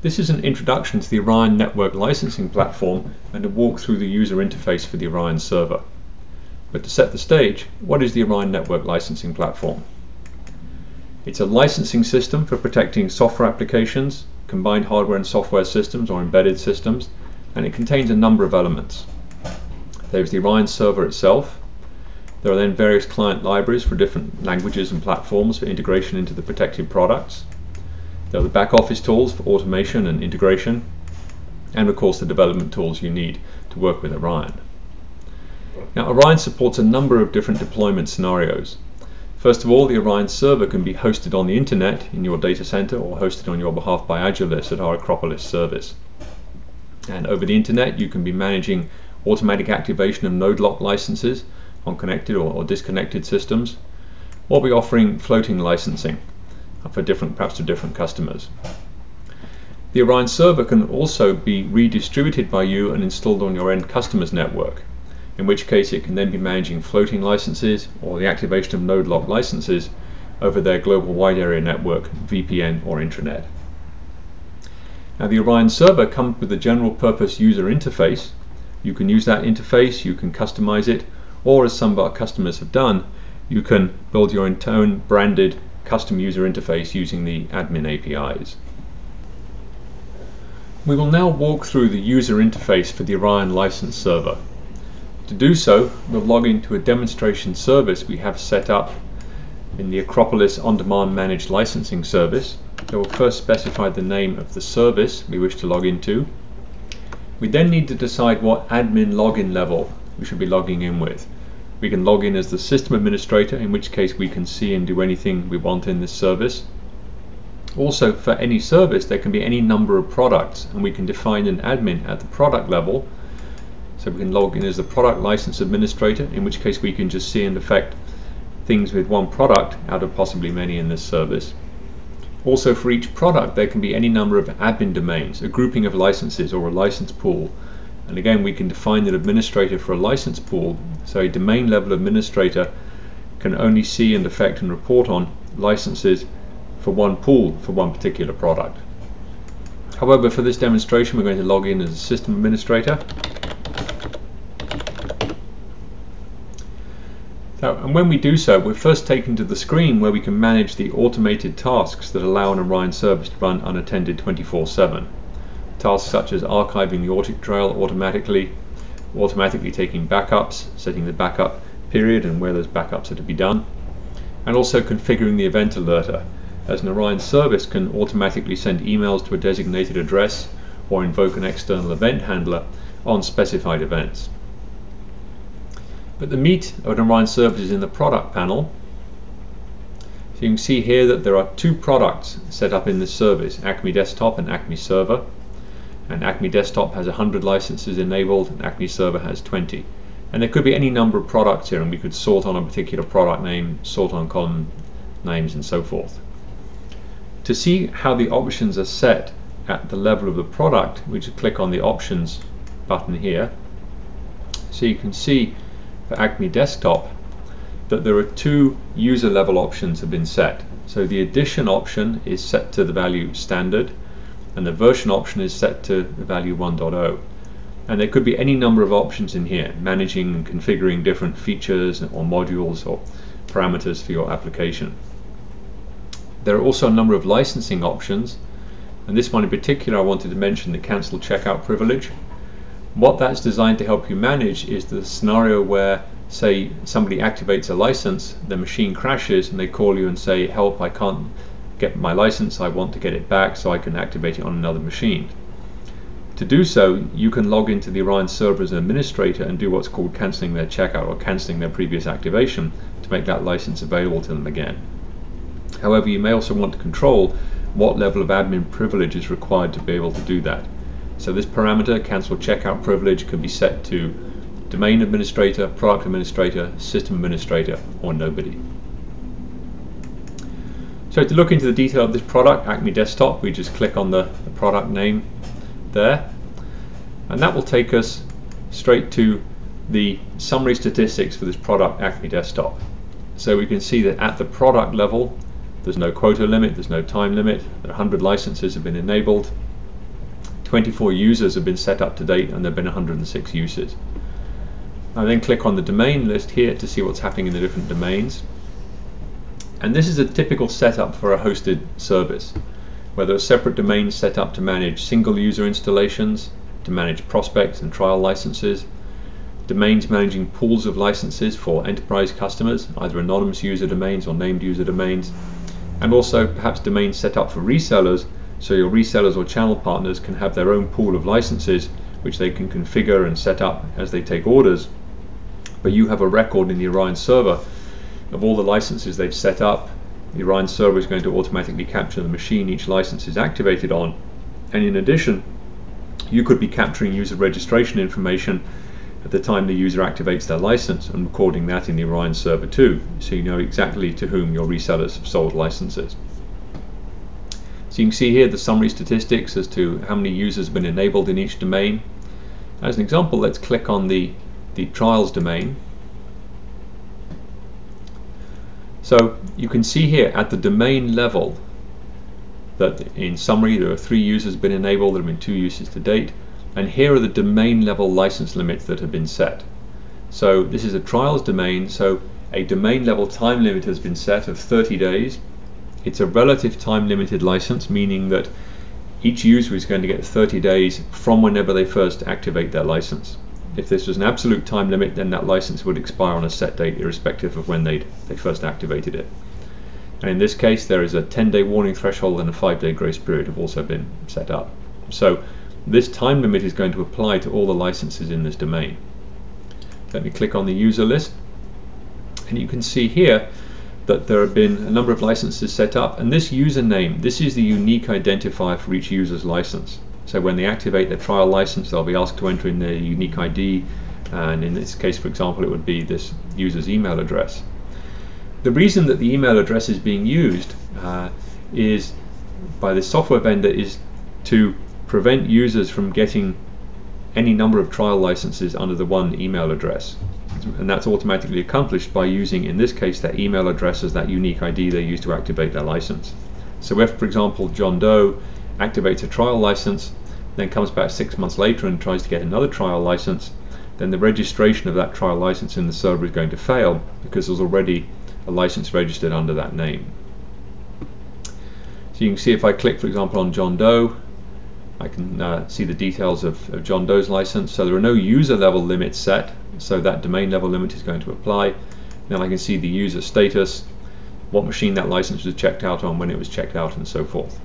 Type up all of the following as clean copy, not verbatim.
This is an introduction to the Orion Network Licensing Platform and a walk through the user interface for the Orion Server. But to set the stage, what is the Orion Network Licensing Platform? It's a licensing system for protecting software applications, combined hardware and software systems or embedded systems, and it contains a number of elements. There's the Orion Server itself. There are then various client libraries for different languages and platforms for integration into the protected products. There are the back office tools for automation and integration, and of course the development tools you need to work with Orion. Now, Orion supports a number of different deployment scenarios. First of all, the Orion Server can be hosted on the internet in your data center or hosted on your behalf by Agilis at our Acropolis service. And over the internet you can be managing automatic activation of node lock licenses on connected or disconnected systems, or be offering floating licensing for perhaps to different customers. The Orion Server can also be redistributed by you and installed on your end customer's network, in which case it can then be managing floating licenses or the activation of node lock licenses over their global wide area network, VPN or intranet. Now, the Orion Server comes with a general purpose user interface. You can use that interface, you can customize it, or as some of our customers have done, you can build your own branded custom user interface using the admin APIs. We will now walk through the user interface for the Orion License Server. To do so, we'll log into a demonstration service we have set up in the Acropolis On-Demand Managed Licensing Service. So we'll first specify the name of the service we wish to log into. We then need to decide what admin login level we should be logging in with. We can log in as the system administrator, in which case we can see and do anything we want in this service. Also, for any service there can be any number of products, and we can define an admin at the product level. So we can log in as the product license administrator, in which case we can just see and affect things with one product out of possibly many in this service. Also, for each product there can be any number of admin domains, a grouping of licenses or a license pool. And again, we can define an administrator for a license pool, so a domain level administrator can only see and affect and report on licenses for one pool for one particular product. However, for this demonstration we're going to log in as a system administrator. And when we do so, we're first taken to the screen where we can manage the automated tasks that allow an Orion service to run unattended 24/7. Tasks such as archiving the audit trail automatically taking backups, setting the backup period and where those backups are to be done, and also configuring the event alerter, as an Orion service can automatically send emails to a designated address or invoke an external event handler on specified events. But the meat of an Orion service is in the product panel. So you can see here that there are two products set up in this service, Acme Desktop and Acme Server. And Acme Desktop has 100 licenses enabled and Acme Server has 20. And there could be any number of products here, and we could sort on a particular product name, sort on column names and so forth. To see how the options are set at the level of the product, we just click on the options button here. So you can see for Acme Desktop that there are two user level options have been set. So the edition option is set to the value standard, and the version option is set to the value 1.0. And there could be any number of options in here, managing and configuring different features or modules or parameters for your application. There are also a number of licensing options, and this one in particular I wanted to mention, the cancel checkout privilege. What that's designed to help you manage is the scenario where, say, somebody activates a license, the machine crashes, and they call you and say, help, I can't get my license, I want to get it back so I can activate it on another machine. To do so, you can log into the Orion Server as an administrator and do what's called cancelling their checkout or cancelling their previous activation to make that license available to them again. However, you may also want to control what level of admin privilege is required to be able to do that. So this parameter, cancel checkout privilege, can be set to domain administrator, product administrator, system administrator, or nobody. So to look into the detail of this product, Acme Desktop, we just click on the product name there, and that will take us straight to the summary statistics for this product, Acme Desktop. So we can see that at the product level there's no quota limit, there's no time limit, 100 licenses have been enabled, 24 users have been set up to date, and there have been 106 uses. I then click on the domain list here to see what's happening in the different domains. And this is a typical setup for a hosted service, where there are separate domains set up to manage single user installations, to manage prospects and trial licenses, domains managing pools of licenses for enterprise customers, either anonymous user domains or named user domains, and also perhaps domains set up for resellers, so your resellers or channel partners can have their own pool of licenses which they can configure and set up as they take orders. But you have a record in the Orion Server of all the licenses they've set up. The Orion Server is going to automatically capture the machine each license is activated on, and in addition you could be capturing user registration information at the time the user activates their license and recording that in the Orion Server too, so you know exactly to whom your resellers have sold licenses. So you can see here the summary statistics as to how many users have been enabled in each domain. As an example, let's click on the trials domain. So you can see here at the domain level that in summary there are 3 users been enabled, there have been 2 uses to date, and here are the domain level license limits that have been set. So this is a trials domain, so a domain level time limit has been set of 30 days. It's a relative time limited license, meaning that each user is going to get 30 days from whenever they first activate their license. If this was an absolute time limit, then that license would expire on a set date irrespective of when they first activated it. And in this case there is a 10-day warning threshold and a 5-day grace period have also been set up. So this time limit is going to apply to all the licenses in this domain. Let me click on the user list, and you can see here that there have been a number of licenses set up, and this username, this is the unique identifier for each user's license. So when they activate their trial license, they'll be asked to enter in their unique ID, and in this case, for example, it would be this user's email address. The reason that the email address is being used is by the software vendor is to prevent users from getting any number of trial licenses under the one email address, and that's automatically accomplished by using, in this case, their email address as that unique ID they use to activate their license. So if, for example, John Doe activates a trial license, then comes back 6 months later and tries to get another trial license, then the registration of that trial license in the server is going to fail because there's already a license registered under that name. So you can see if I click, for example, on John Doe, I can see the details of John Doe's license. So there are no user level limits set, so that domain level limit is going to apply. Then I can see the user status, what machine that license was checked out on, when it was checked out, and so forth.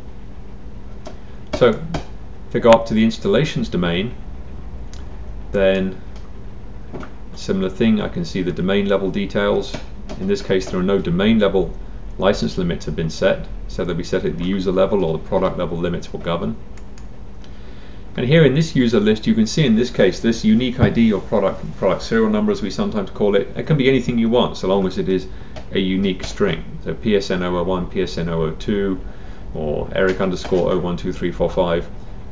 So if I go up to the installations domain, then similar thing, I can see the domain level details. In this case there are no domain level license limits have been set, so they'll be set at the user level, or the product level limits will govern. And here in this user list you can see in this case this unique ID or product serial number as we sometimes call it. It can be anything you want so long as it is a unique string. So PSN 001, PSN 002, or Eric_0123455,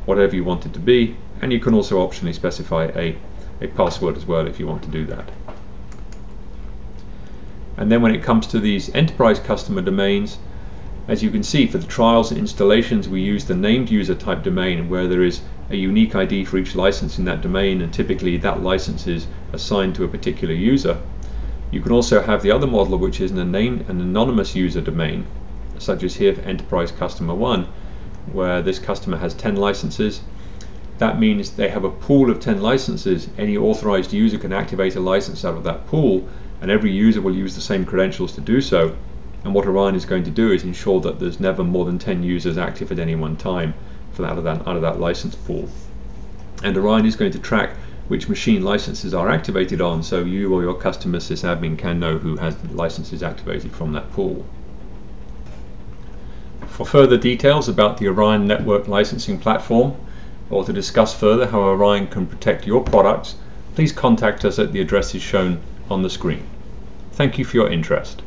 whatever you want it to be, and you can also optionally specify a password as well if you want to do that. And then when it comes to these enterprise customer domains, as you can see, for the trials and installations we use the named user type domain, where there is a unique ID for each license in that domain, and typically that license is assigned to a particular user. You can also have the other model, which is an anonymous user domain, such as here for Enterprise Customer 1, where this customer has 10 licenses. That means they have a pool of 10 licenses. Any authorized user can activate a license out of that pool, and every user will use the same credentials to do so. And what Orion is going to do is ensure that there's never more than 10 users active at any one time out of that license pool. And Orion is going to track which machine licenses are activated on, so you or your customer sysadmin can know who has licenses activated from that pool. For further details about the Orion Network Licensing Platform, or to discuss further how Orion can protect your products, please contact us at the addresses shown on the screen. Thank you for your interest.